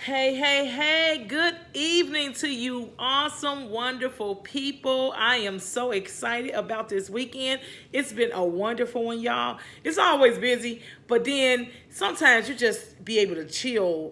Hey, hey, hey, good evening to you, awesome, wonderful people. I am so excited about this weekend. It's been a wonderful one, y'all. It's always busy, but then sometimes you just be able to chill,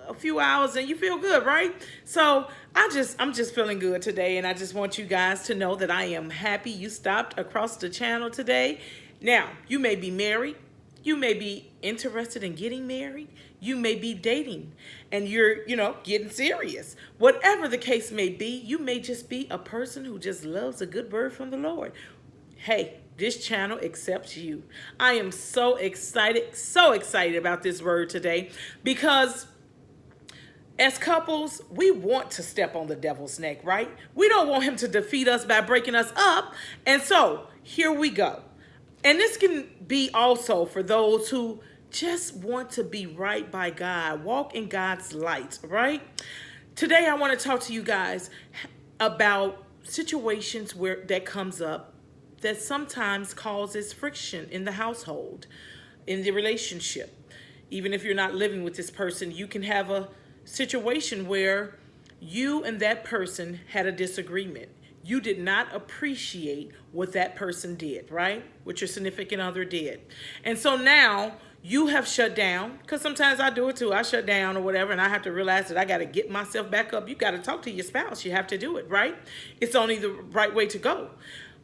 a few hours and you feel good, right? So I'm just feeling good today, and I just want you guys to know that I am happy you stopped across the channel today. Now, you may be married. You may be interested in getting married. You may be dating and you're, getting serious. Whatever the case may be, you may just be a person who just loves a good word from the Lord. Hey, this channel accepts you. I am so excited about this word today because as couples, we want to step on the devil's neck, right? We don't want him to defeat us by breaking us up. And so here we go. And this can be also for those who just want to be right by God, walk in God's light, right? Today I want to talk to you guys about situations where that comes up that sometimes causes friction in the household, in the relationship. Even if you're not living with this person, you can have a situation where you and that person had a disagreement. You did not appreciate what that person did, right? What your significant other did. And so now you have shut down, because sometimes I do it too. I shut down or whatever, and I have to realize that I got to get myself back up. You got to talk to your spouse. You have to do it, right? It's only the right way to go.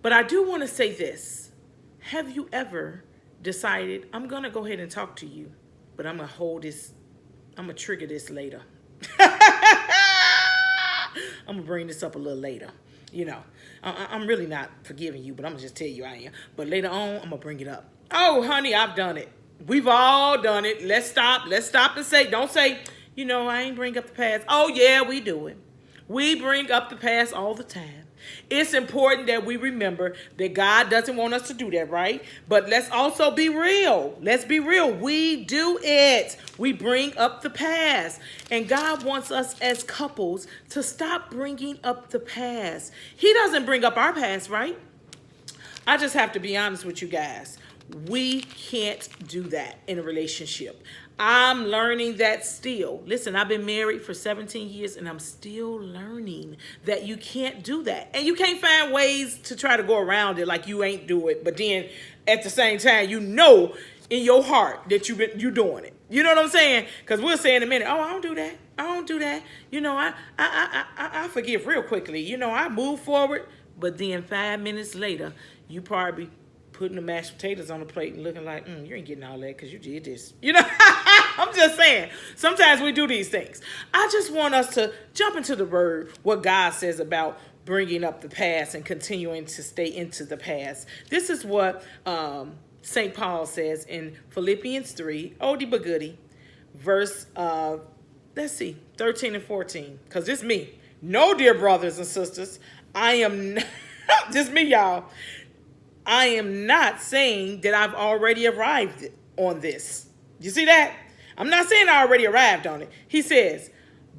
But I do want to say this. Have you ever decided, I'm going to go ahead and talk to you, but I'm going to hold this, I'm going to trigger this later. I'm going to bring this up a little later. I'm really not forgiving you, but I'm going to just tell you I am. But later on, I'm going to bring it up. Oh, honey, I've done it. We've all done it. Let's stop and say, don't say, I ain't bring up the past. Oh, yeah, we do it. We bring up the past all the time. It's important that we remember that God doesn't want us to do that, right? But let's also be real. Let's be real. We do it. We bring up the past. And God wants us as couples to stop bringing up the past. He doesn't bring up our past, right? I just have to be honest with you guys. We can't do that in a relationship. I'm learning that still. Listen, I've been married for 17 years and I'm still learning that you can't do that. And you can't find ways to try to go around it like you ain't do it. But then at the same time, in your heart that you're doing it. You know what I'm saying? Because we'll say in a minute, oh, I don't do that. I don't do that. I forgive real quickly. I move forward. But then 5 minutes later, you probably putting the mashed potatoes on the plate and looking like, you ain't getting all that because you did this. I'm just saying, sometimes we do these things. I just want us to jump into the word, what God says about bringing up the past and continuing to stay into the past. This is what St. Paul says in Philippians 3, oldie but goodie, verse, 13 and 14, because this me. No, dear brothers and sisters, I am, just me, y'all. I am not saying that I've already arrived on this. You see that? I'm not saying I already arrived on it. He says,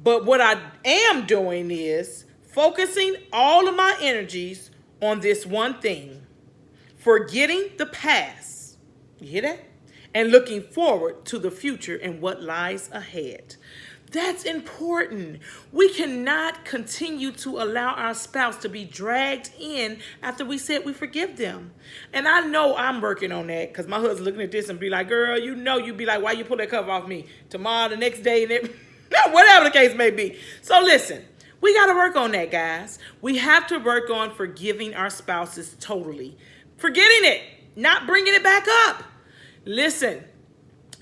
but what I am doing is focusing all of my energies on this one thing, forgetting the past. You hear that? And looking forward to the future and what lies ahead. That's important. We cannot continue to allow our spouse to be dragged in after we said we forgive them. And I know I'm working on that because my husband's looking at this and be like, girl, you'd be like, why you pull that cover off me? Tomorrow, the next day, and whatever the case may be. So listen, we got to work on that, guys. We have to work on forgiving our spouses totally. Forgetting it, not bringing it back up. Listen,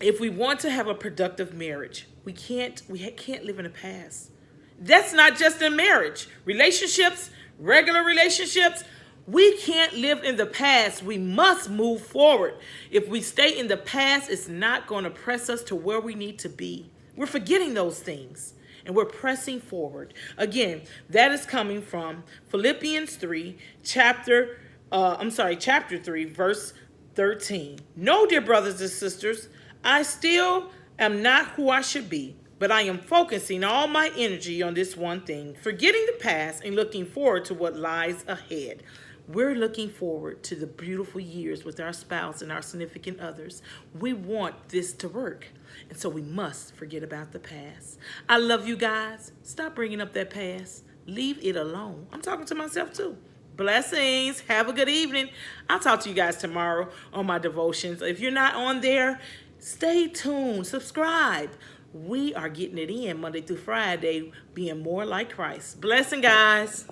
if we want to have a productive marriage, we can't live in the past. That's not just in marriage. Relationships, regular relationships, we can't live in the past. We must move forward. If we stay in the past, it's not going to press us to where we need to be. We're forgetting those things and we're pressing forward. Again, that is coming from Philippians 3, chapter 3, verse 13. No, dear brothers and sisters, I still am not who I should be, but I am focusing all my energy on this one thing, forgetting the past and looking forward to what lies ahead. We're looking forward to the beautiful years with our spouse and our significant others. We want this to work. And so we must forget about the past. I love you guys. Stop bringing up that past. Leave it alone. I'm talking to myself too. Blessings. Have a good evening. I'll talk to you guys tomorrow on my devotions. If you're not on there, stay tuned. Subscribe. We are getting it in Monday through Friday, being more like Christ. Blessing, guys.